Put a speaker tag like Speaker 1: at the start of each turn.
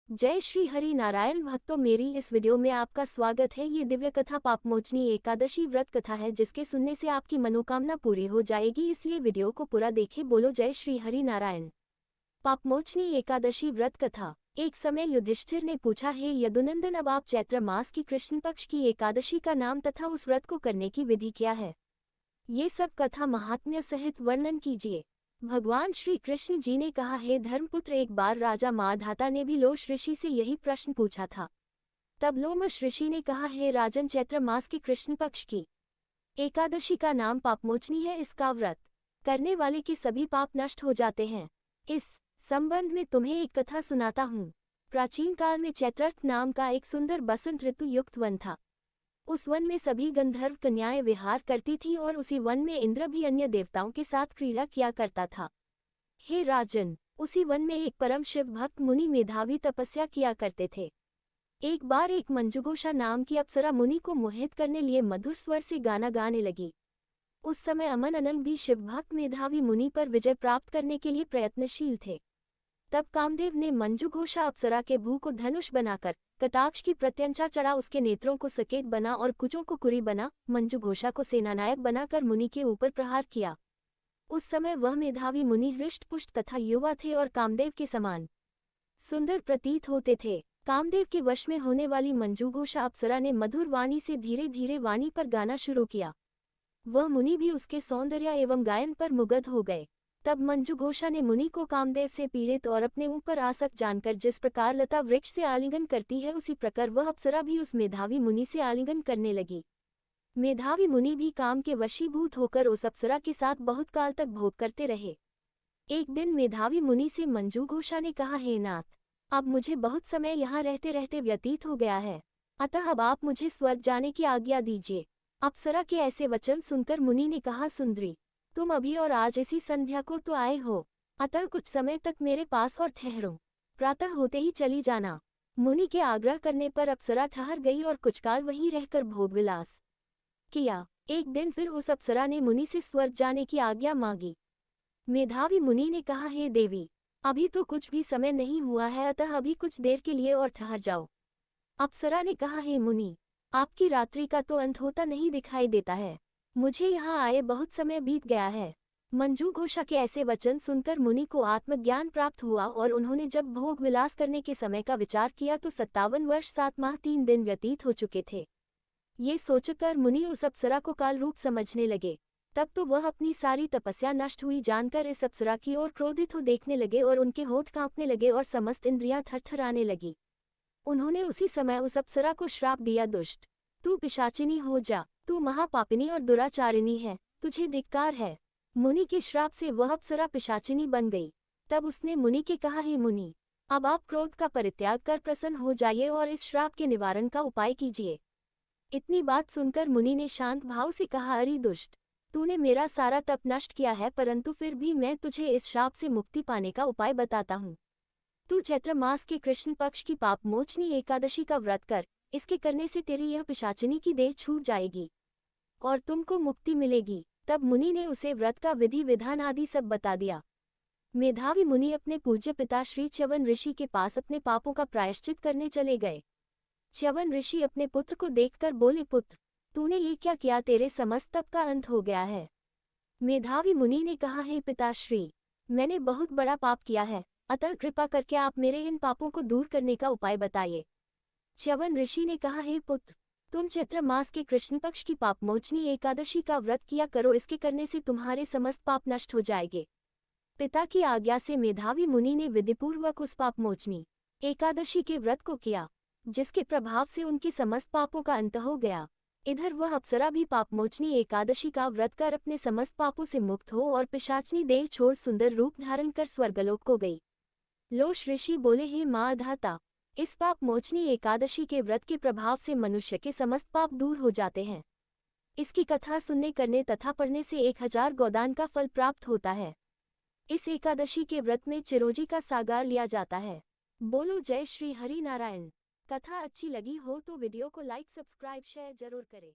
Speaker 1: जय श्री हरि नारायण भक्तों, मेरी इस वीडियो में आपका स्वागत है। ये दिव्य कथा पापमोचनी एकादशी व्रत कथा है, जिसके सुनने से आपकी मनोकामना पूरी हो जाएगी, इसलिए वीडियो को पूरा देखें। बोलो जय श्री हरि नारायण। पापमोचनी एकादशी व्रत कथा। एक समय युधिष्ठिर ने पूछा, हे यदुनंदन, अब आप चैत्र मास की कृष्ण पक्ष की एकादशी का नाम तथा उस व्रत को करने की विधि क्या है, ये सब कथा महात्म्य सहित वर्णन कीजिए। भगवान श्री कृष्ण जी ने कहा, हे धर्मपुत्र, एक बार राजा माधाता ने भी लोश ऋषि से यही प्रश्न पूछा था। तब लोमश ऋषि ने कहा, हे राजन, चैत्र मास के कृष्ण पक्ष की एकादशी का नाम पापमोचनी है। इसका व्रत करने वाले के सभी पाप नष्ट हो जाते हैं। इस संबंध में तुम्हें एक कथा सुनाता हूँ। प्राचीन काल में चैत्रर्थ नाम का एक सुंदर बसंत ऋतु युक्त वन था। उस वन में सभी गंधर्व कन्याएं विहार करती थीं और उसी वन में इंद्र भी अन्य देवताओं के साथ क्रीड़ा किया करता था। हे राजन, उसी वन में एक परम शिव भक्त मुनि मेधावी तपस्या किया करते थे। एक बार एक मंजुघोषा नाम की अप्सरा मुनि को मोहित करने लिए मधुर स्वर से गाना गाने लगी। उस समय अमन अनंग भी शिव भक्त मेधावी मुनि पर विजय प्राप्त करने के लिए प्रयत्नशील थे। तब कामदेव ने मंजुघोषा अप्सरा के भू को धनुष बनाकर कटाक्ष की प्रत्यंचा चढ़ा, उसके नेत्रों को सकेत बना और कुचों को कुरी बना, मंजुघोषा को सेनानायक बनाकर मुनि के ऊपर प्रहार किया। उस समय वह मेधावी मुनि हृष्टपुष्ट तथा युवा थे और कामदेव के समान सुंदर प्रतीत होते थे। कामदेव के वश में होने वाली मंजुघोषा अप्सरा ने मधुर वाणी से धीरे धीरे वाणी पर गाना शुरू किया। वह मुनि भी उसके सौंदर्य एवं गायन पर मुग्ध हो गए। तब मंजुघोषा ने मुनि को कामदेव से पीड़ित और अपने ऊपर आसक्त जानकर जिस प्रकार लता वृक्ष से आलिंगन करती है, उसी प्रकार वह अप्सरा भी उस मेधावी मुनि से आलिंगन करने लगी। मेधावी मुनि भी काम के वशीभूत होकर उस अप्सरा के साथ बहुत काल तक भोग करते रहे। एक दिन मेधावी मुनि से मंजुघोषा ने कहा, हे नाथ, अब मुझे बहुत समय यहाँ रहते रहते व्यतीत हो गया है, अतः अब आप मुझे स्वर्ग जाने की आज्ञा दीजिए। अप्सरा के ऐसे वचन सुनकर मुनि ने कहा, सुंदरी, तुम अभी और आज इसी संध्या को तो आए हो, अतः कुछ समय तक मेरे पास और ठहरो, प्रातः होते ही चली जाना। मुनि के आग्रह करने पर अप्सरा ठहर गई और कुछ काल वहीं रहकर भोग विलास किया। एक दिन फिर उस अप्सरा ने मुनि से स्वर्ग जाने की आज्ञा मांगी। मेधावी मुनि ने कहा, हे देवी, अभी तो कुछ भी समय नहीं हुआ है, अतः अभी कुछ देर के लिए और ठहर जाओ। अप्सरा ने कहा, हे मुनि, आपकी रात्रि का तो अंत होता नहीं दिखाई देता है, मुझे यहाँ आए बहुत समय बीत गया है। मंजुघोषा के ऐसे वचन सुनकर मुनि को आत्मज्ञान प्राप्त हुआ और उन्होंने जब भोग विलास करने के समय का विचार किया तो 57 वर्ष 7 माह 3 दिन व्यतीत हो चुके थे। ये सोचकर मुनि उस अप्सरा को काल रूप समझने लगे। तब तो वह अपनी सारी तपस्या नष्ट हुई जानकर इस अप्सरा की ओर क्रोधित हो देखने लगे और उनके होठ कांपने लगे और समस्त इंद्रियां थरथराने लगी। उन्होंने उसी समय उस अप्सरा को श्राप दिया, दुष्ट, तू पिशाचिनी हो जा, तू महापापिनी और दुराचारिणी है, तुझे धिक्कार है। मुनि के श्राप से वह अप्सरा पिशाचिनी बन गई। तब उसने मुनि के कहा, हे मुनि, अब आप क्रोध का परित्याग कर प्रसन्न हो जाइए और इस श्राप के निवारण का उपाय कीजिए। इतनी बात सुनकर मुनि ने शांत भाव से कहा, अरे दुष्ट, तूने मेरा सारा तप नष्ट किया है, परंतु फिर भी मैं तुझे इस श्राप से मुक्ति पाने का उपाय बताता हूँ। तू चैत्र मास के कृष्ण पक्ष की पापमोचनी एकादशी का व्रत कर, इसके करने से तेरी यह पिशाचिनी की देह छूट जाएगी और तुमको मुक्ति मिलेगी। तब मुनि ने उसे व्रत का विधि विधान आदि सब बता दिया। मेधावी मुनि अपने पूज्य पिता श्री च्यवन ऋषि के पास अपने पापों का प्रायश्चित करने चले गए। च्यवन ऋषि अपने पुत्र को देखकर बोले, पुत्र, तूने ये क्या किया, तेरे समस्त तप का अंत हो गया है। मेधावी मुनि ने कहा, हे पिताश्री, मैंने बहुत बड़ा पाप किया है, अतः कृपा करके आप मेरे इन पापों को दूर करने का उपाय बताइए। च्यवन ऋषि ने कहा, हे पुत्र, तुम चैत्र मास के कृष्ण पक्ष की पापमोचनी एकादशी का व्रत किया करो, इसके करने से तुम्हारे समस्त पाप नष्ट हो जाएंगे। पिता की आज्ञा से मेधावी मुनि ने विधिपूर्वक उस पापमोचनी एकादशी के व्रत को किया, जिसके प्रभाव से उनके समस्त पापों का अंत हो गया। इधर वह अप्सरा भी पापमोचनी एकादशी का व्रत कर अपने समस्त पापों से मुक्त हो और पिशाचनी देह छोड़ सुंदर रूप धारण कर स्वर्गलोक को गई। लोश ऋषि बोले, हे माधाता, इस पाप मोचनी एकादशी के व्रत के प्रभाव से मनुष्य के समस्त पाप दूर हो जाते हैं। इसकी कथा सुनने, करने तथा पढ़ने से 1000 गोदान का फल प्राप्त होता है। इस एकादशी के व्रत में चिरोजी का सागार लिया जाता है। बोलो जय श्री हरि नारायण। कथा अच्छी लगी हो तो वीडियो को लाइक, सब्सक्राइब, शेयर जरूर करें।